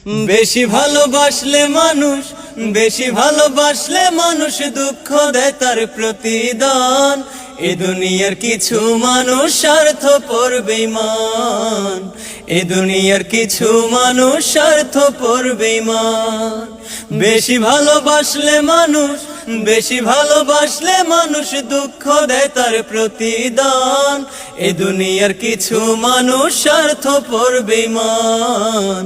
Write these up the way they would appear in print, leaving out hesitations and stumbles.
বেশি ভালোবাসলে মানুষ, বেশি ভালোবাসলে মানুষ দুঃখ দেয় তার প্রতিদান। এ দুনিয়ার কিছু মানুষ স্বার্থপর বেঈমান, এ দুনিয়ার কিছু মানুষ স্বার্থপর বেঈমান। বেশি ভালোবাসলে মানুষ, বেশি ভালোবাসলে মানুষ দুঃখ দেয় তার প্রতিদান। এ দুনিয়ার কিছু মানুষ স্বার্থপর বেঈমান,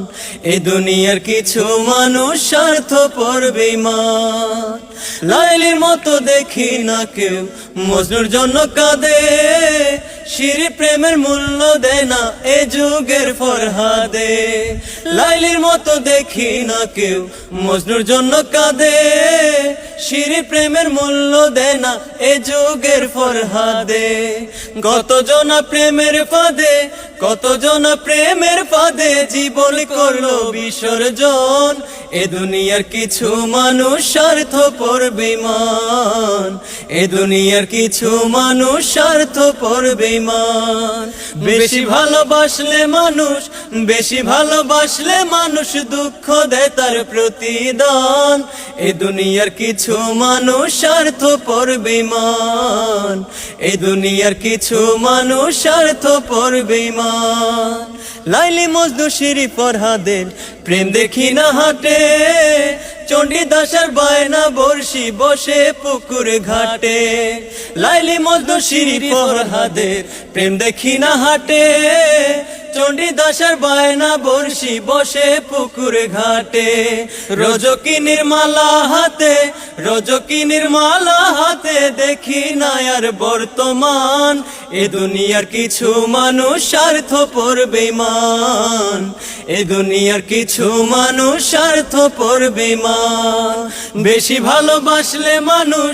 এ দুনিয়ার কিছু মানুষ স্বার্থপর বেঈমান। লাইলির মতো দেখি না কেউ মজনুর জন্য কাঁদে, শিরি প্রেমের মূল্য দেয় না এ যুগের ফরহাদে। লাইলির মতো দেখি না কেউ মজনুর জন্য কাঁদে, শিরি প্রেমের মূল্য দেয় না এ যুগের ফরহাদে। কতজনা প্রেমের ফাঁদে, কতজনা প্রেমের ফাঁদে জীবন করলো বিসর্জন। এ দুনিয়ার কিছু মানুষ স্বার্থপর বেঈমান, এ দুনিয়ার কিছু মানুষ স্বার্থপর বেঈমান। বেশি ভালোবাসলে মানুষ, বেশি ভালোবাসলে মানুষ দুঃখ দেয় তার প্রতিদান। এ দুনিয়ার কিছু মানুষ স্বার্থপর বেঈমান, এ দুনিয়ার কিছু মানুষ স্বার্থপর বেঈমান। লাইলি মজনু শিরি ফরহাদের প্রেম দেখি না হাটে, চণ্ডীদাসের বায়না বর্ষি বসে পুকুর ঘাটে। লাইলি মজনু শিরি ফরহাদের প্রেম দেখি না হাটে, চণ্ডীদাসের বায়না বর্ষি বসে পুকুর ঘাটে। রজকিনীর মালা হাতে, রজকিনীর মালা হাতে দেখি না আর বর্তমান। এ দুনিয়ার কিছু মানুষ স্বার্থপর বেঈমান, এ দুনিয়ার কিছু মানুষ স্বার্থপর বেঈমান। বেশি ভালোবাসলে মানুষ,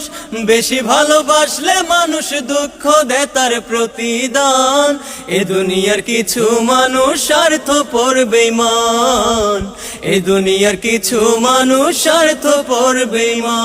বেশি ভালোবাসলে মানুষ দুঃখ দেয় তার প্রতিদান। এ দুনিয়ার কিছু মানুষ স্বার্থপর বেঈমান, এ দুনিয়ার কিছু মানুষ স্বার্থপর বেঈমান।